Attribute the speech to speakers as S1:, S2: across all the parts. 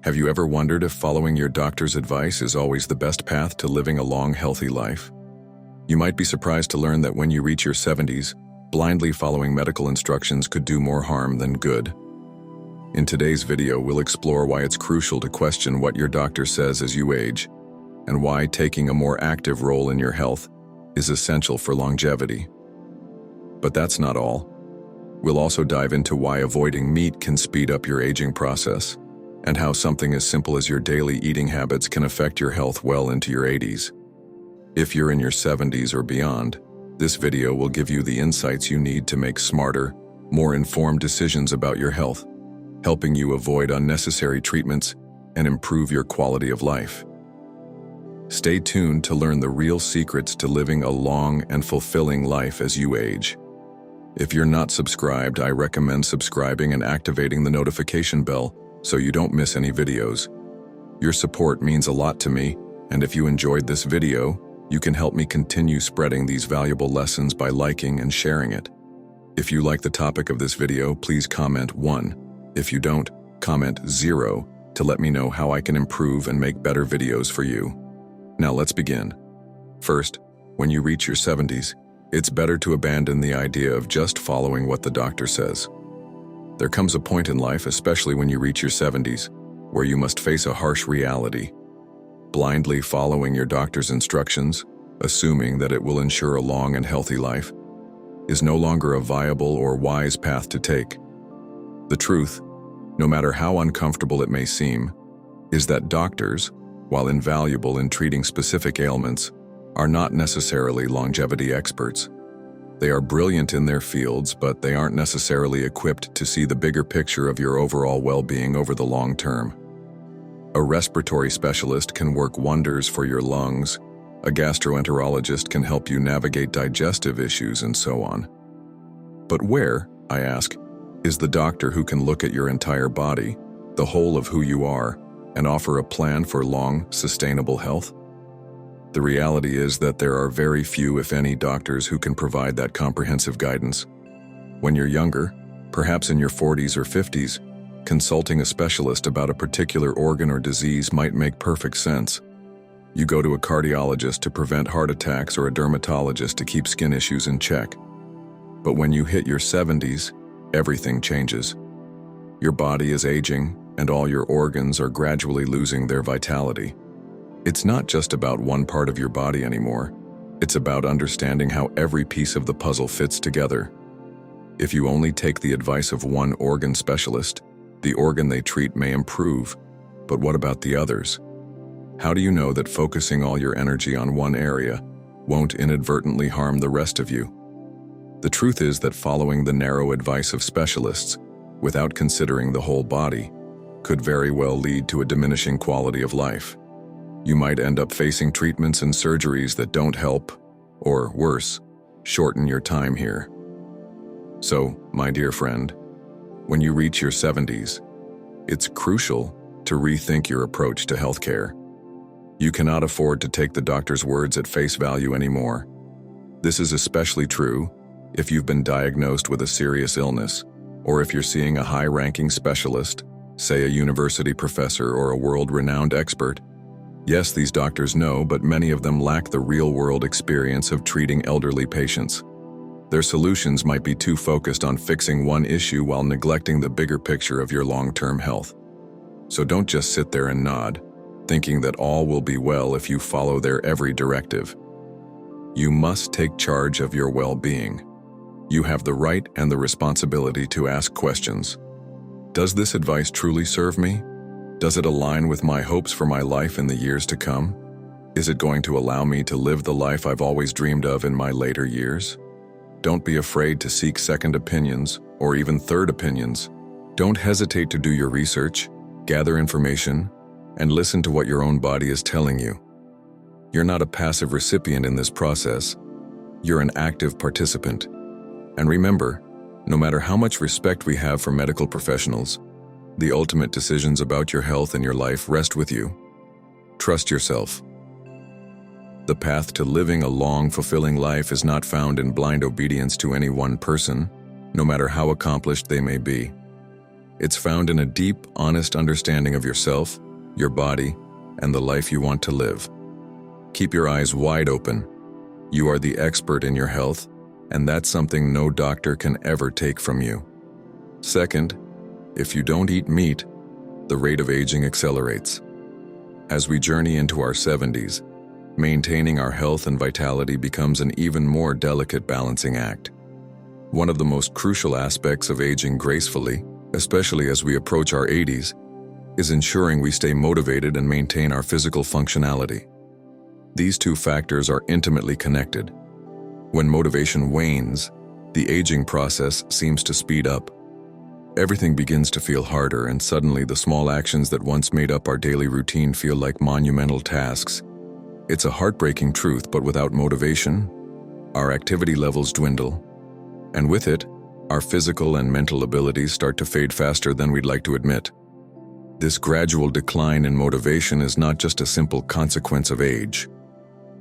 S1: Have you ever wondered if following your doctor's advice is always the best path to living a long, healthy life? You might be surprised to learn that when you reach your 70s, blindly following medical instructions could do more harm than good. In today's video, we'll explore why it's crucial to question what your doctor says as you age, and why taking a more active role in your health is essential for longevity. But that's not all. We'll also dive into why avoiding meat can speed up your aging process, and how something as simple as your daily eating habits can affect your health well into your 80s. If you're in your 70s or beyond, this video will give you the insights you need to make smarter, more informed decisions about your health, helping you avoid unnecessary treatments and improve your quality of life. Stay tuned to learn the real secrets to living a long and fulfilling life as you age. If you're not subscribed, I recommend subscribing and activating the notification bell so you don't miss any videos. Your support means a lot to me, and if you enjoyed this video, you can help me continue spreading these valuable lessons by liking and sharing it. If you like the topic of this video, please comment 1. If you don't, comment 0 to let me know how I can improve and make better videos for you. Now let's begin. First, when you reach your 70s, it's better to abandon the idea of just following what the doctor says. There comes a point in life, especially when you reach your 70s, where you must face a harsh reality. Blindly following your doctor's instructions, assuming that it will ensure a long and healthy life, is no longer a viable or wise path to take. The truth, no matter how uncomfortable it may seem, is that doctors, while invaluable in treating specific ailments, are not necessarily longevity experts. They are brilliant in their fields, but they aren't necessarily equipped to see the bigger picture of your overall well-being over the long term. A respiratory specialist can work wonders for your lungs, a gastroenterologist can help you navigate digestive issues, and so on. But where, I ask, is the doctor who can look at your entire body, the whole of who you are, and offer a plan for long, sustainable health? The reality is that there are very few, if any, doctors who can provide that comprehensive guidance. When you're younger, perhaps in your 40s or 50s, consulting a specialist about a particular organ or disease might make perfect sense. You go to a cardiologist to prevent heart attacks or a dermatologist to keep skin issues in check. But when you hit your 70s, everything changes. Your body is aging, and all your organs are gradually losing their vitality. It's not just about one part of your body anymore. It's about understanding how every piece of the puzzle fits together. If you only take the advice of one organ specialist, the organ they treat may improve, but what about the others? How do you know that focusing all your energy on one area won't inadvertently harm the rest of you? The truth is that following the narrow advice of specialists, without considering the whole body, could very well lead to a diminishing quality of life. You might end up facing treatments and surgeries that don't help, or worse, shorten your time here. So, my dear friend, when you reach your 70s, it's crucial to rethink your approach to healthcare. You cannot afford to take the doctor's words at face value anymore. This is especially true if you've been diagnosed with a serious illness, or if you're seeing a high-ranking specialist, say a university professor or a world-renowned expert. Yes, these doctors know, but many of them lack the real-world experience of treating elderly patients. Their solutions might be too focused on fixing one issue while neglecting the bigger picture of your long-term health. So don't just sit there and nod, thinking that all will be well if you follow their every directive. You must take charge of your well-being. You have the right and the responsibility to ask questions. Does this advice truly serve me? Does it align with my hopes for my life in the years to come? Is it going to allow me to live the life I've always dreamed of in my later years? Don't be afraid to seek second opinions or even third opinions. Don't hesitate to do your research, gather information, and listen to what your own body is telling you. You're not a passive recipient in this process. You're an active participant. And remember, no matter how much respect we have for medical professionals, the ultimate decisions about your health and your life rest with you. Trust yourself. The path to living a long, fulfilling life is not found in blind obedience to any one person, no matter how accomplished they may be. It's found in a deep, honest understanding of yourself, your body, and the life you want to live. Keep your eyes wide open. You are the expert in your health, and that's something no doctor can ever take from you. Second, if you don't eat meat, the rate of aging accelerates. As we journey into our 70s, maintaining our health and vitality becomes an even more delicate balancing act. One of the most crucial aspects of aging gracefully, especially as we approach our 80s, is ensuring we stay motivated and maintain our physical functionality. These two factors are intimately connected. When motivation wanes, the aging process seems to speed up. Everything begins to feel harder, and suddenly the small actions that once made up our daily routine feel like monumental tasks. It's a heartbreaking truth, but without motivation, our activity levels dwindle. And with it, our physical and mental abilities start to fade faster than we'd like to admit. This gradual decline in motivation is not just a simple consequence of age.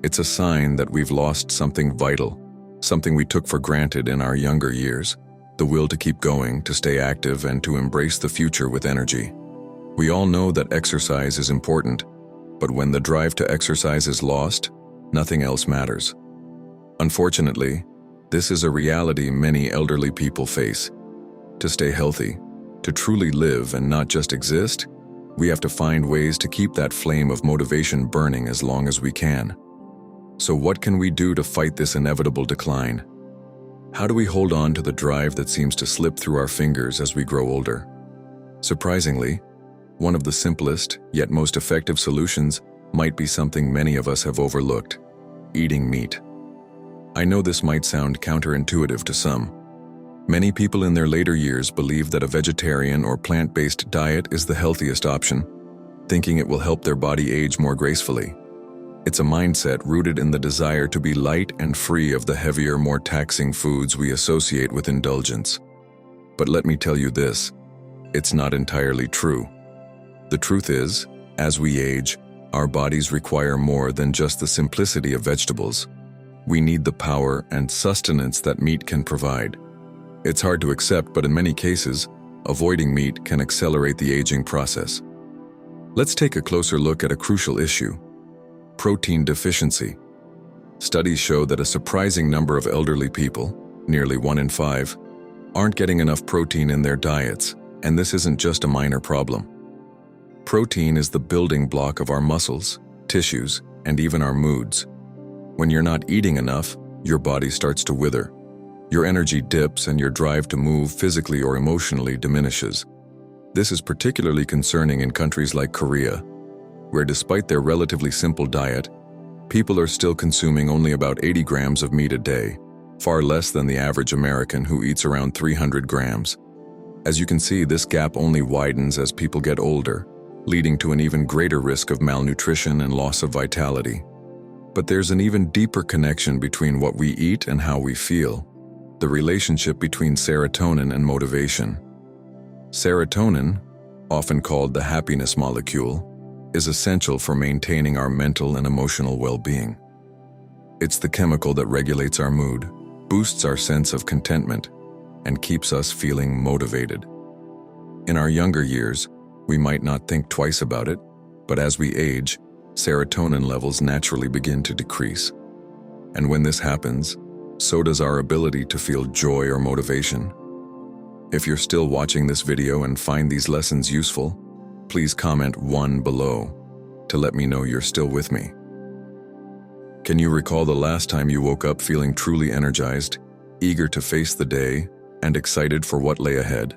S1: It's a sign that we've lost something vital, something we took for granted in our younger years, the will to keep going, to stay active, and to embrace the future with energy. We all know that exercise is important, but when the drive to exercise is lost, nothing else matters. Unfortunately, this is a reality many elderly people face. To stay healthy, to truly live and not just exist, we have to find ways to keep that flame of motivation burning as long as we can. So what can we do to fight this inevitable decline? How do we hold on to the drive that seems to slip through our fingers as we grow older? Surprisingly, one of the simplest, yet most effective solutions might be something many of us have overlooked: eating meat. I know this might sound counterintuitive to some. Many people in their later years believe that a vegetarian or plant-based diet is the healthiest option, thinking it will help their body age more gracefully. It's a mindset rooted in the desire to be light and free of the heavier, more taxing foods we associate with indulgence. But let me tell you this, it's not entirely true. The truth is, as we age, our bodies require more than just the simplicity of vegetables. We need the power and sustenance that meat can provide. It's hard to accept, but in many cases, avoiding meat can accelerate the aging process. Let's take a closer look at a crucial issue: protein deficiency. Studies show that a surprising number of elderly people, nearly 1 in 5, aren't getting enough protein in their diets, and this isn't just a minor problem. Protein is the building block of our muscles, tissues, and even our moods. When you're not eating enough, your body starts to wither. Your energy dips and your drive to move physically or emotionally diminishes. This is particularly concerning in countries like Korea, where despite their relatively simple diet, people are still consuming only about 80 grams of meat a day, far less than the average American who eats around 300 grams. As you can see, this gap only widens as people get older, leading to an even greater risk of malnutrition and loss of vitality. But there's an even deeper connection between what we eat and how we feel: the relationship between serotonin and motivation. Serotonin, often called the happiness molecule, is essential for maintaining our mental and emotional well-being. It's the chemical that regulates our mood, boosts our sense of contentment, and keeps us feeling motivated. In our younger years, we might not think twice about it, but as we age, serotonin levels naturally begin to decrease. And when this happens, so does our ability to feel joy or motivation. If you're still watching this video and find these lessons useful, please comment 1 below to let me know you're still with me. Can you recall the last time you woke up feeling truly energized, eager to face the day, and excited for what lay ahead?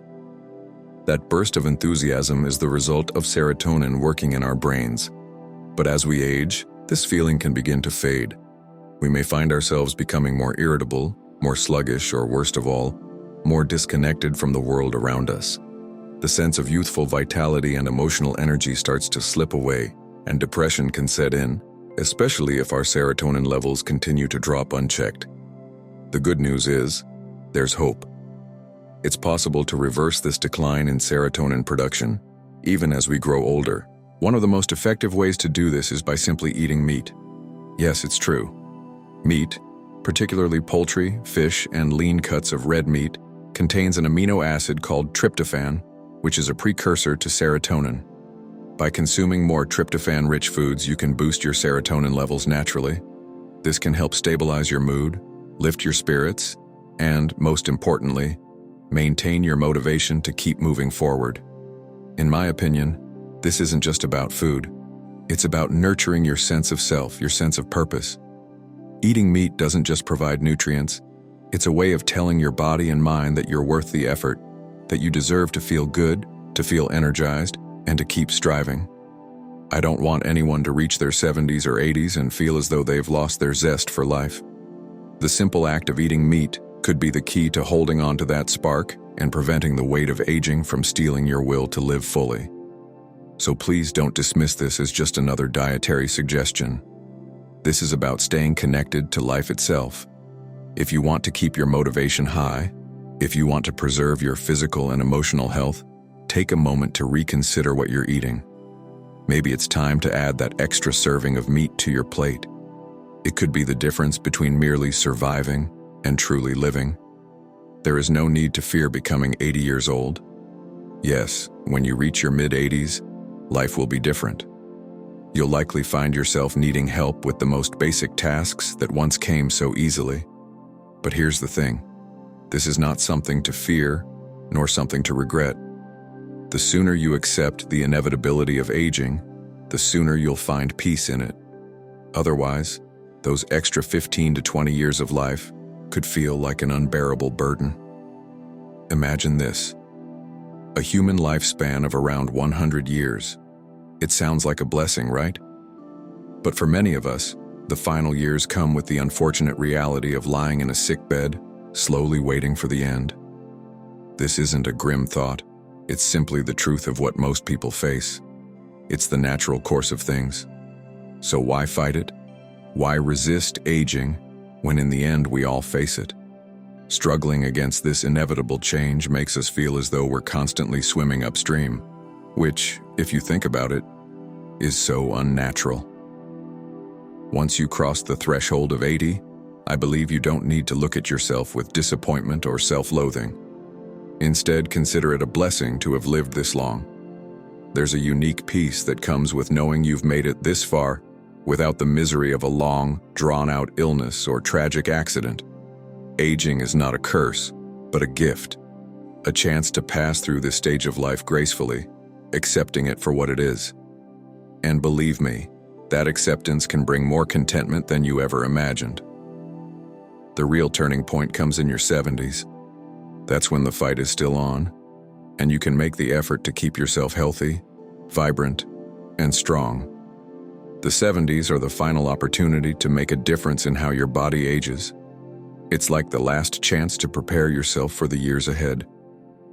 S1: That burst of enthusiasm is the result of serotonin working in our brains. But as we age, this feeling can begin to fade. We may find ourselves becoming more irritable, more sluggish, or worst of all, more disconnected from the world around us. The sense of youthful vitality and emotional energy starts to slip away, and depression can set in, especially if our serotonin levels continue to drop unchecked. The good news is, there's hope. It's possible to reverse this decline in serotonin production, even as we grow older. One of the most effective ways to do this is by simply eating meat. Yes, it's true. Meat, particularly poultry, fish, and lean cuts of red meat, contains an amino acid called tryptophan, which is a precursor to serotonin. By consuming more tryptophan-rich foods, you can boost your serotonin levels naturally. This can help stabilize your mood, lift your spirits, and, most importantly, maintain your motivation to keep moving forward. In my opinion, this isn't just about food. It's about nurturing your sense of self, your sense of purpose. Eating meat doesn't just provide nutrients. It's a way of telling your body and mind that you're worth the effort, that you deserve to feel good, to feel energized, and to keep striving. I don't want anyone to reach their 70s or 80s and feel as though they've lost their zest for life. The simple act of eating meat could be the key to holding on to that spark and preventing the weight of aging from stealing your will to live fully. So please don't dismiss this as just another dietary suggestion. This is about staying connected to life itself. If you want to keep your motivation high, if you want to preserve your physical and emotional health, take a moment to reconsider what you're eating. Maybe it's time to add that extra serving of meat to your plate. It could be the difference between merely surviving and truly living. There is no need to fear becoming 80 years old. Yes, when you reach your mid-80s, life will be different. You'll likely find yourself needing help with the most basic tasks that once came so easily. But here's the thing. This is not something to fear, nor something to regret. The sooner you accept the inevitability of aging, the sooner you'll find peace in it. Otherwise, those extra 15 to 20 years of life could feel like an unbearable burden. Imagine this: a human lifespan of around 100 years. It sounds like a blessing, right? But for many of us, the final years come with the unfortunate reality of lying in a sick bed, slowly waiting for the end. This isn't a grim thought. It's simply the truth of what most people face. It's the natural course of things. So why fight it? Why resist aging when in the end we all face it? Struggling against this inevitable change makes us feel as though we're constantly swimming upstream, which, if you think about it, is so unnatural. Once you cross the threshold of 80, I believe you don't need to look at yourself with disappointment or self-loathing. Instead, consider it a blessing to have lived this long. There's a unique peace that comes with knowing you've made it this far without the misery of a long, drawn-out illness or tragic accident. Aging is not a curse, but a gift, a chance to pass through this stage of life gracefully, accepting it for what it is. And believe me, that acceptance can bring more contentment than you ever imagined. The real turning point comes in your 70s. That's when the fight is still on, and you can make the effort to keep yourself healthy, vibrant, and strong. The 70s are the final opportunity to make a difference in how your body ages. It's like the last chance to prepare yourself for the years ahead.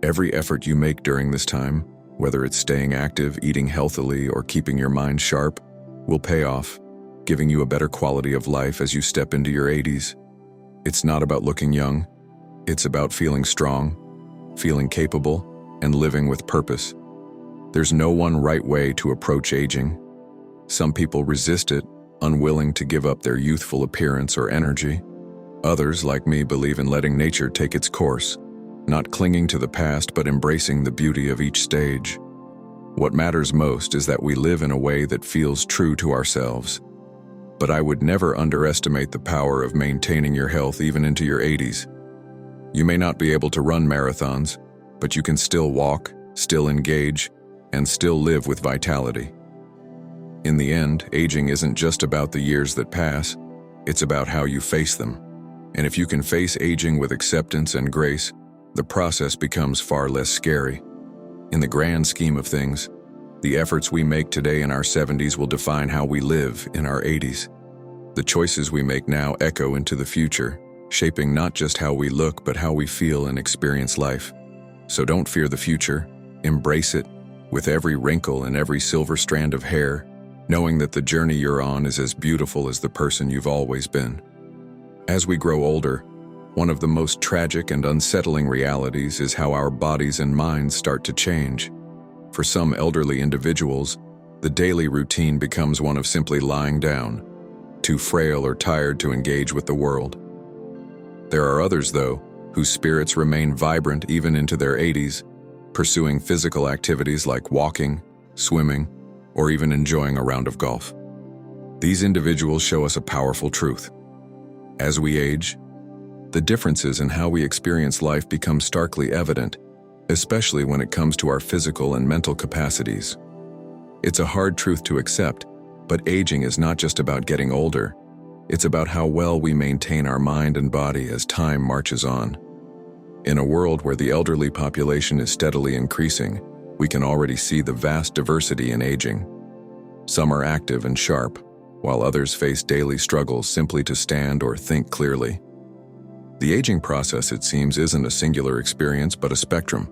S1: Every effort you make during this time, whether it's staying active, eating healthily, or keeping your mind sharp, will pay off, giving you a better quality of life as you step into your 80s. It's not about looking young. It's about feeling strong, feeling capable, and living with purpose. There's no one right way to approach aging. Some people resist it, unwilling to give up their youthful appearance or energy. Others, like me, believe in letting nature take its course, not clinging to the past but embracing the beauty of each stage. What matters most is that we live in a way that feels true to ourselves. But I would never underestimate the power of maintaining your health even into your 80s. You may not be able to run marathons, but you can still walk, still engage, and still live with vitality. In the end, aging isn't just about the years that pass, it's about how you face them. And if you can face aging with acceptance and grace, the process becomes far less scary. In the grand scheme of things, the efforts we make today in our 70s will define how we live in our 80s. The choices we make now echo into the future, shaping not just how we look but how we feel and experience life. So don't fear the future, embrace it, with every wrinkle and every silver strand of hair, knowing that the journey you're on is as beautiful as the person you've always been. As we grow older, one of the most tragic and unsettling realities is how our bodies and minds start to change. For some elderly individuals, the daily routine becomes one of simply lying down, too frail or tired to engage with the world. There are others, though, whose spirits remain vibrant even into their 80s, pursuing physical activities like walking, swimming, or even enjoying a round of golf. These individuals show us a powerful truth. As we age, the differences in how we experience life become starkly evident, especially when it comes to our physical and mental capacities. It's a hard truth to accept, but aging is not just about getting older. It's about how well we maintain our mind and body as time marches on. In a world where the elderly population is steadily increasing, we can already see the vast diversity in aging. Some are active and sharp, while others face daily struggles simply to stand or think clearly. The aging process, it seems, isn't a singular experience but a spectrum,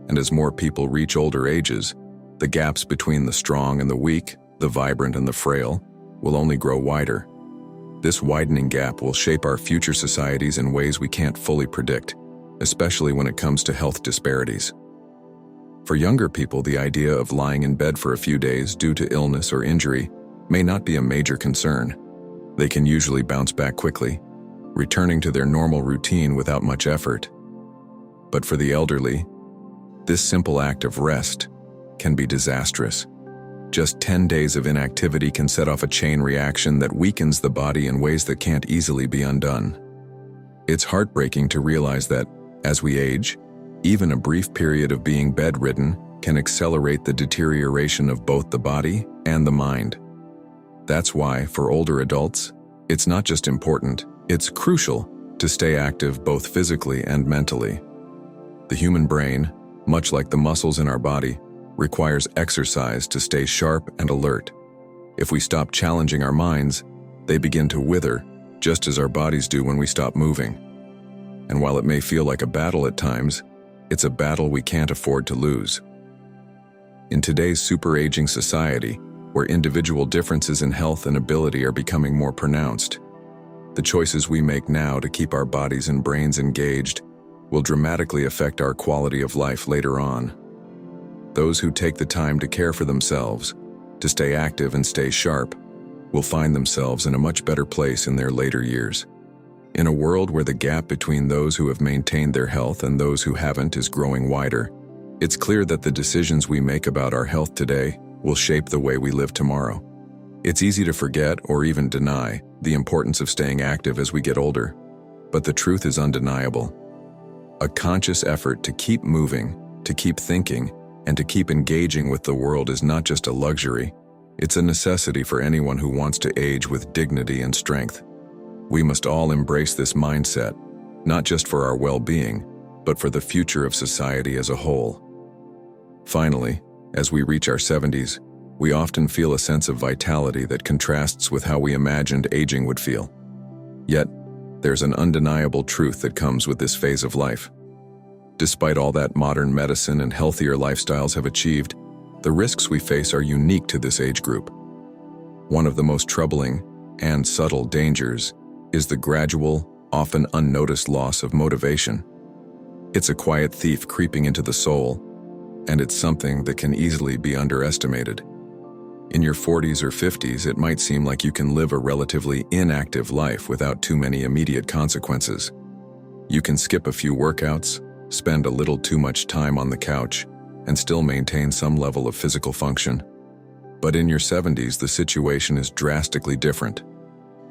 S1: and as more people reach older ages, the gaps between the strong and the weak, the vibrant and the frail, will only grow wider. This widening gap will shape our future societies in ways we can't fully predict, especially when it comes to health disparities. For younger people, the idea of lying in bed for a few days due to illness or injury may not be a major concern. They can usually bounce back quickly, returning to their normal routine without much effort. But for the elderly, this simple act of rest can be disastrous. Just 10 days of inactivity can set off a chain reaction that weakens the body in ways that can't easily be undone. It's heartbreaking to realize that, as we age, even a brief period of being bedridden can accelerate the deterioration of both the body and the mind. That's why, for older adults, it's not just important, it's crucial to stay active both physically and mentally. The human brain, much like the muscles in our body, requires exercise to stay sharp and alert. If we stop challenging our minds, they begin to wither, just as our bodies do when we stop moving. And while it may feel like a battle at times, it's a battle we can't afford to lose. In today's super-aging society, where individual differences in health and ability are becoming more pronounced, the choices we make now to keep our bodies and brains engaged will dramatically affect our quality of life later on. Those who take the time to care for themselves, to stay active and stay sharp, will find themselves in a much better place in their later years. In a world where the gap between those who have maintained their health and those who haven't is growing wider, it's clear that the decisions we make about our health today will shape the way we live tomorrow. It's easy to forget or even deny the importance of staying active as we get older, but the truth is undeniable. A conscious effort to keep moving, to keep thinking, and to keep engaging with the world is not just a luxury, it's a necessity for anyone who wants to age with dignity and strength. We must all embrace this mindset, not just for our well-being, but for the future of society as a whole. Finally, as we reach our 70s, we often feel a sense of vitality that contrasts with how we imagined aging would feel. Yet, there's an undeniable truth that comes with this phase of life. Despite all that modern medicine and healthier lifestyles have achieved, the risks we face are unique to this age group. One of the most troubling and subtle dangers is the gradual, often unnoticed loss of motivation. It's a quiet thief creeping into the soul, and it's something that can easily be underestimated. In your 40s or 50s, it might seem like you can live a relatively inactive life without too many immediate consequences. You can skip a few workouts, spend a little too much time on the couch, and still maintain some level of physical function. But in your 70s, the situation is drastically different.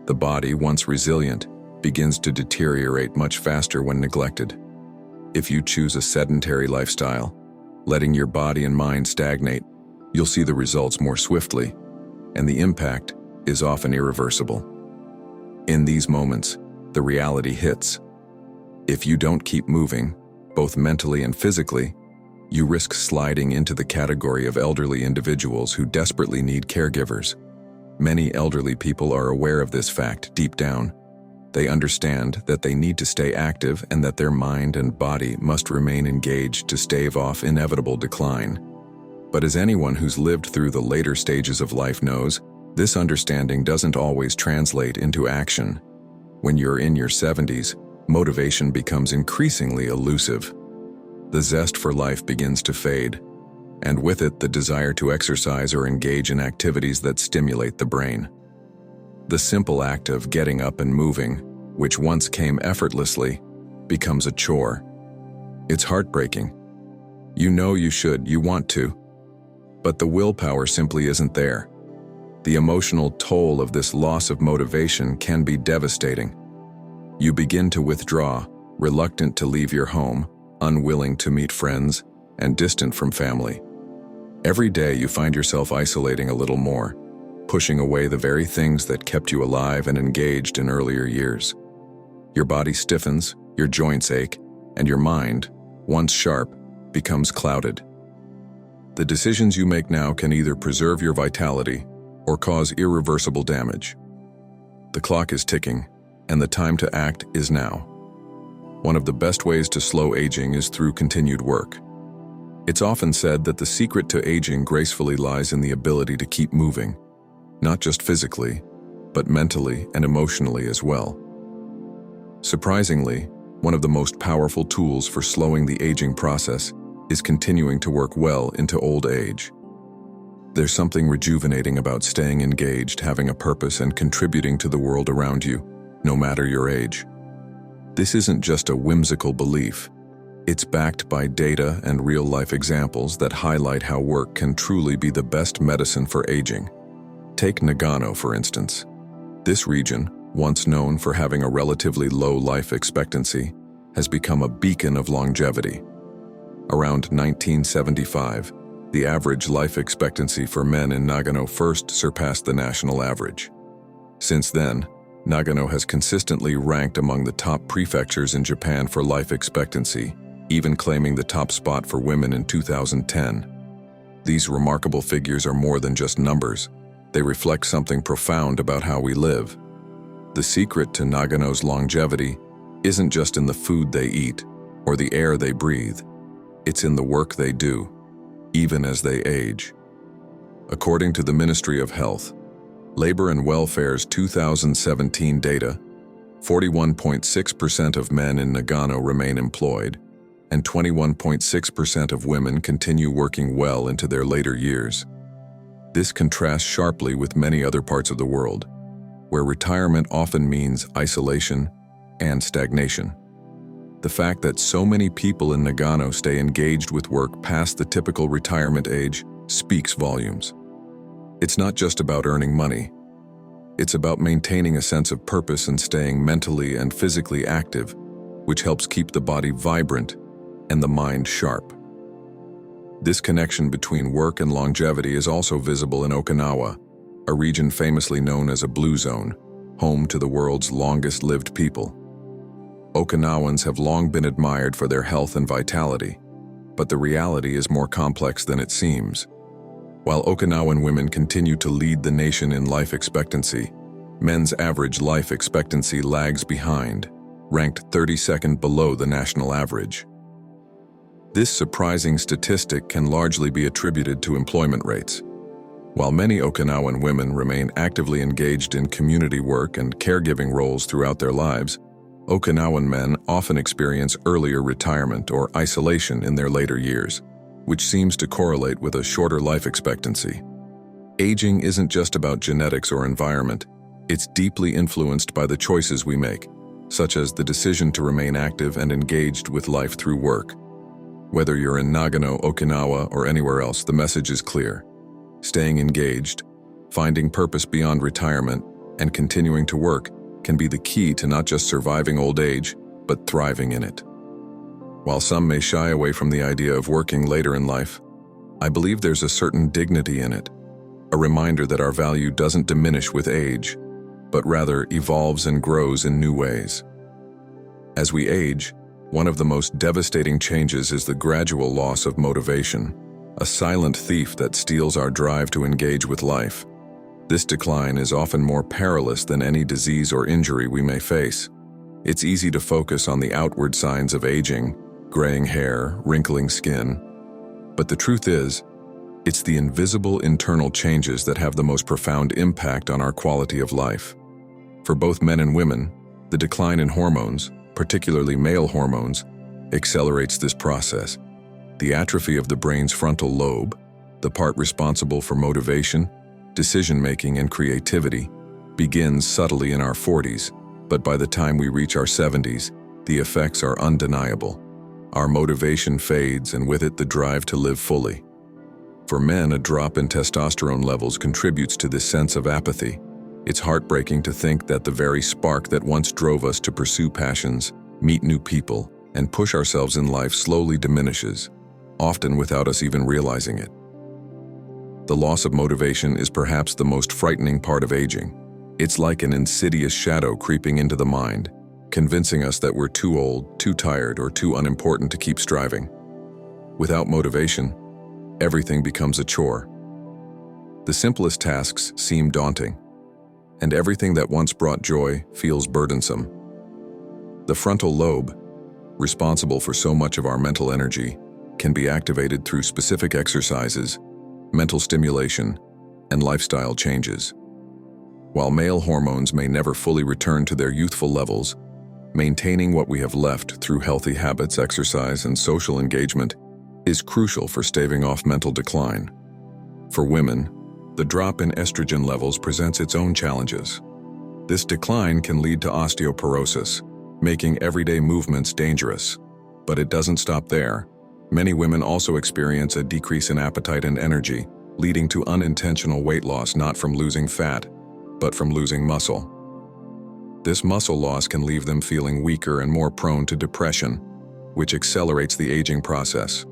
S1: The body, once resilient, begins to deteriorate much faster when neglected. If you choose a sedentary lifestyle, letting your body and mind stagnate, you'll see the results more swiftly, and the impact is often irreversible. In these moments, the reality hits. If you don't keep moving, both mentally and physically, you risk sliding into the category of elderly individuals who desperately need caregivers. Many elderly people are aware of this fact deep down. They understand that they need to stay active and that their mind and body must remain engaged to stave off inevitable decline. But as anyone who's lived through the later stages of life knows, this understanding doesn't always translate into action. When you're in your 70s, motivation becomes increasingly elusive. The zest for life begins to fade, and with it the desire to exercise or engage in activities that stimulate the brain. The simple act of getting up and moving, which once came effortlessly, becomes a chore. It's heartbreaking, You know you should, you want to, but the willpower simply isn't there. The emotional toll of this loss of motivation can be devastating. You begin to withdraw, reluctant to leave your home, unwilling to meet friends, and distant from family. Every day you find yourself isolating a little more, pushing away the very things that kept you alive and engaged in earlier years. Your body stiffens, your joints ache, and your mind, once sharp, becomes clouded. The decisions you make now can either preserve your vitality or cause irreversible damage. The clock is ticking, and the time to act is now. One of the best ways to slow aging is through continued work. It's often said that the secret to aging gracefully lies in the ability to keep moving, not just physically, but mentally and emotionally as well. Surprisingly, one of the most powerful tools for slowing the aging process is continuing to work well into old age. There's something rejuvenating about staying engaged, having a purpose, and contributing to the world around you, no matter your age. This isn't just a whimsical belief. It's backed by data and real-life examples that highlight how work can truly be the best medicine for aging. Take Nagano, for instance. This region, once known for having a relatively low life expectancy, has become a beacon of longevity. Around 1975, the average life expectancy for men in Nagano first surpassed the national average. Since then, Nagano has consistently ranked among the top prefectures in Japan for life expectancy, even claiming the top spot for women in 2010. These remarkable figures are more than just numbers. They reflect something profound about how we live. The secret to Nagano's longevity isn't just in the food they eat or the air they breathe. It's in the work they do, even as they age. According to the Ministry of Health, Labor and Welfare's 2017 data, 41.6% of men in Nagano remain employed, and 21.6% of women continue working well into their later years. This contrasts sharply with many other parts of the world, where retirement often means isolation and stagnation. The fact that so many people in Nagano stay engaged with work past the typical retirement age speaks volumes. It's not just about earning money. It's about maintaining a sense of purpose and staying mentally and physically active, which helps keep the body vibrant and the mind sharp. This connection between work and longevity is also visible in Okinawa, a region famously known as a blue zone, home to the world's longest-lived people. Okinawans have long been admired for their health and vitality, but the reality is more complex than it seems. While Okinawan women continue to lead the nation in life expectancy, men's average life expectancy lags behind, ranked 32nd below the national average. This surprising statistic can largely be attributed to employment rates. While many Okinawan women remain actively engaged in community work and caregiving roles throughout their lives, Okinawan men often experience earlier retirement or isolation in their later years, which seems to correlate with a shorter life expectancy. Aging isn't just about genetics or environment. It's deeply influenced by the choices we make, such as the decision to remain active and engaged with life through work. Whether you're in Nagano, Okinawa, or anywhere else, the message is clear. Staying engaged, finding purpose beyond retirement, and continuing to work can be the key to not just surviving old age, but thriving in it. While some may shy away from the idea of working later in life, I believe there's a certain dignity in it, a reminder that our value doesn't diminish with age, but rather evolves and grows in new ways. As we age, one of the most devastating changes is the gradual loss of motivation, a silent thief that steals our drive to engage with life. This decline is often more perilous than any disease or injury we may face. It's easy to focus on the outward signs of aging, graying hair, wrinkling skin. But the truth is, it's the invisible internal changes that have the most profound impact on our quality of life. For both men and women, the decline in hormones, particularly male hormones, accelerates this process. The atrophy of the brain's frontal lobe, the part responsible for motivation, decision-making, and creativity, begins subtly in our 40s, but by the time we reach our 70s, the effects are undeniable. Our motivation fades, and with it the drive to live fully. For men, a drop in testosterone levels contributes to this sense of apathy. It's heartbreaking to think that the very spark that once drove us to pursue passions, meet new people, and push ourselves in life slowly diminishes, often without us even realizing it. The loss of motivation is perhaps the most frightening part of aging. It's like an insidious shadow creeping into the mind, convincing us that we're too old, too tired, or too unimportant to keep striving. Without motivation, everything becomes a chore. The simplest tasks seem daunting, and everything that once brought joy feels burdensome. The frontal lobe, responsible for so much of our mental energy, can be activated through specific exercises, mental stimulation, and lifestyle changes. While male hormones may never fully return to their youthful levels, maintaining what we have left through healthy habits, exercise, and social engagement is crucial for staving off mental decline. For women, the drop in estrogen levels presents its own challenges. This decline can lead to osteoporosis, making everyday movements dangerous. But it doesn't stop there. Many women also experience a decrease in appetite and energy, leading to unintentional weight loss, not from losing fat, but from losing muscle. This muscle loss can leave them feeling weaker and more prone to depression, which accelerates the aging process.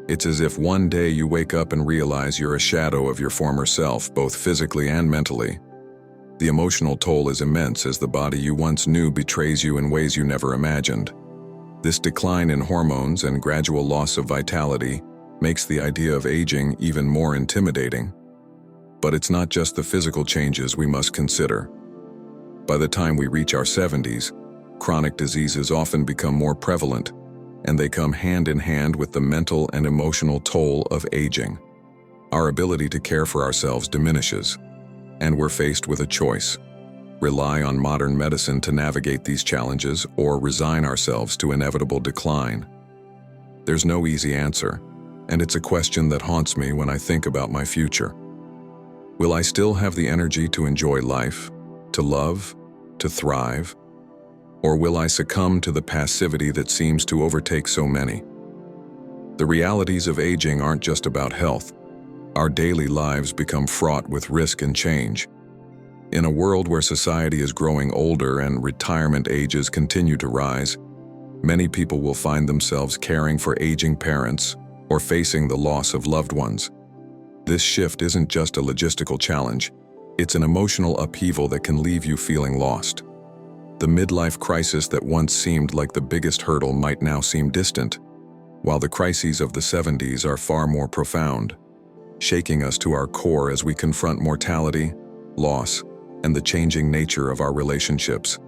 S1: It's as if one day you wake up and realize you're a shadow of your former self, both physically and mentally. The emotional toll is immense as the body you once knew betrays you in ways you never imagined. This decline in hormones and gradual loss of vitality makes the idea of aging even more intimidating. But it's not just the physical changes we must consider. By the time we reach our 70s, chronic diseases often become more prevalent, and they come hand in hand with the mental and emotional toll of aging. Our ability to care for ourselves diminishes, and we're faced with a choice: rely on modern medicine to navigate these challenges, or resign ourselves to inevitable decline. There's no easy answer, and it's a question that haunts me when I think about my future. Will I still have the energy to enjoy life, to love, to thrive? Or will I succumb to the passivity that seems to overtake so many? The realities of aging aren't just about health. Our daily lives become fraught with risk and change. In a world where society is growing older and retirement ages continue to rise, many people will find themselves caring for aging parents or facing the loss of loved ones. This shift isn't just a logistical challenge. It's an emotional upheaval that can leave you feeling lost. The midlife crisis that once seemed like the biggest hurdle might now seem distant, while the crises of the 70s are far more profound, shaking us to our core as we confront mortality, loss, and the changing nature of our relationships.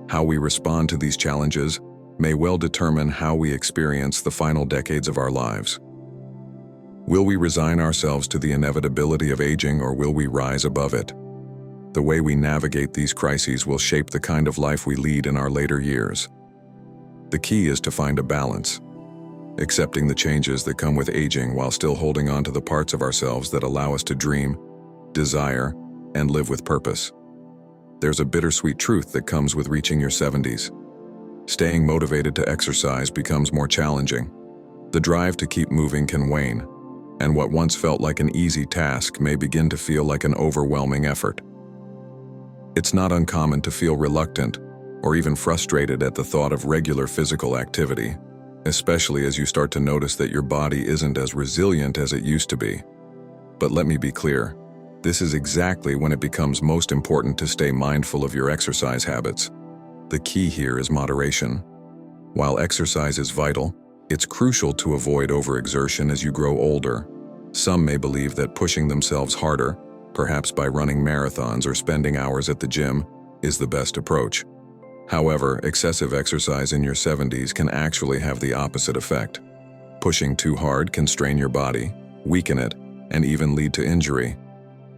S1: How we respond to these challenges may well determine how we experience the final decades of our lives. Will we resign ourselves to the inevitability of aging, or will we rise above it? The way we navigate these crises will shape the kind of life we lead in our later years. The key is to find a balance, accepting the changes that come with aging while still holding on to the parts of ourselves that allow us to dream, desire, and live with purpose. There's a bittersweet truth that comes with reaching your 70s. Staying motivated to exercise becomes more challenging. The drive to keep moving can wane, and what once felt like an easy task may begin to feel like an overwhelming effort. It's not uncommon to feel reluctant or even frustrated at the thought of regular physical activity, especially as you start to notice that your body isn't as resilient as it used to be. But let me be clear, this is exactly when it becomes most important to stay mindful of your exercise habits. The key here is moderation. While exercise is vital, it's crucial to avoid overexertion as you grow older. Some may believe that pushing themselves harder, perhaps by running marathons or spending hours at the gym, is the best approach. However, excessive exercise in your 70s can actually have the opposite effect. Pushing too hard can strain your body, weaken it, and even lead to injury.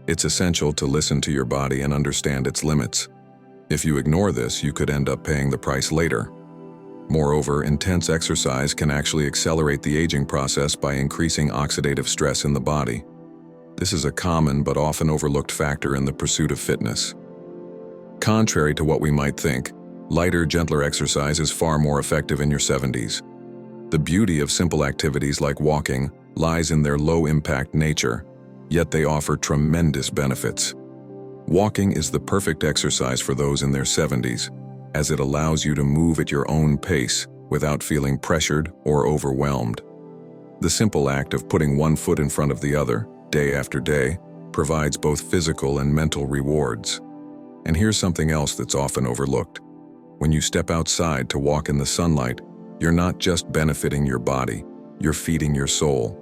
S1: It's essential to listen to your body and understand its limits. If you ignore this, you could end up paying the price later. Moreover, intense exercise can actually accelerate the aging process by increasing oxidative stress in the body. This is a common but often overlooked factor in the pursuit of fitness. Contrary to what we might think, lighter, gentler exercise is far more effective in your 70s. The beauty of simple activities like walking lies in their low-impact nature, yet they offer tremendous benefits. Walking is the perfect exercise for those in their 70s, as it allows you to move at your own pace without feeling pressured or overwhelmed. The simple act of putting one foot in front of the other, day after day, provides both physical and mental rewards. And here's something else that's often overlooked. When you step outside to walk in the sunlight, you're not just benefiting your body, you're feeding your soul.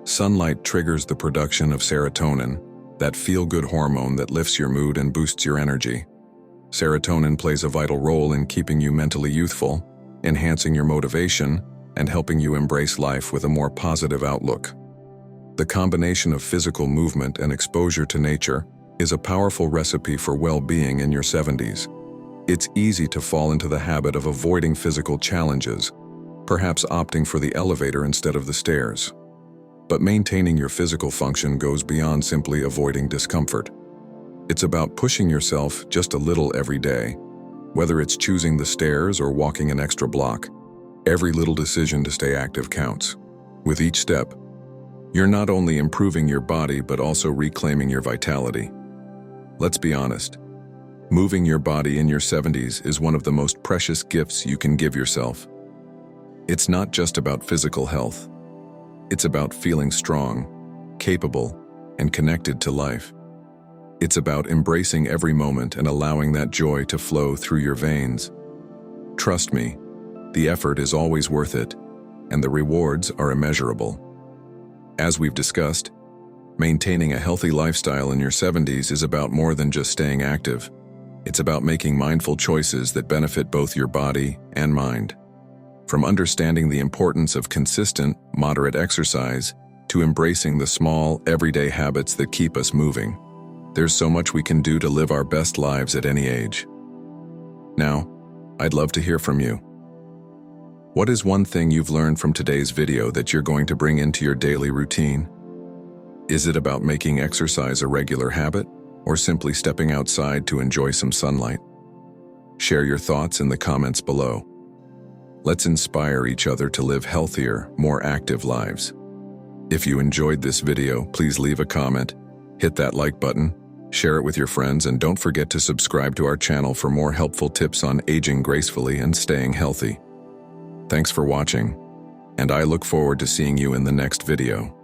S1: Sunlight triggers the production of serotonin, that feel-good hormone that lifts your mood and boosts your energy. Serotonin plays a vital role in keeping you mentally youthful, enhancing your motivation, and helping you embrace life with a more positive outlook. The combination of physical movement and exposure to nature is a powerful recipe for well-being in your 70s. It's easy to fall into the habit of avoiding physical challenges, perhaps opting for the elevator instead of the stairs. But maintaining your physical function goes beyond simply avoiding discomfort. It's about pushing yourself just a little every day, whether it's choosing the stairs or walking an extra block. Every little decision to stay active counts. With each step, you're not only improving your body but also reclaiming your vitality. Let's be honest. Moving your body in your 70s is one of the most precious gifts you can give yourself. It's not just about physical health. It's about feeling strong, capable, and connected to life. It's about embracing every moment and allowing that joy to flow through your veins. Trust me, the effort is always worth it, and the rewards are immeasurable. As we've discussed, maintaining a healthy lifestyle in your 70s is about more than just staying active. It's about making mindful choices that benefit both your body and mind. From understanding the importance of consistent, moderate exercise to embracing the small, everyday habits that keep us moving, there's so much we can do to live our best lives at any age. Now, I'd love to hear from you. What is one thing you've learned from today's video that you're going to bring into your daily routine? Is it about making exercise a regular habit, or simply stepping outside to enjoy some sunlight? Share your thoughts in the comments below. Let's inspire each other to live healthier, more active lives. If you enjoyed this video, please leave a comment, hit that like button, share it with your friends, and don't forget to subscribe to our channel for more helpful tips on aging gracefully and staying healthy. Thanks for watching, and I look forward to seeing you in the next video.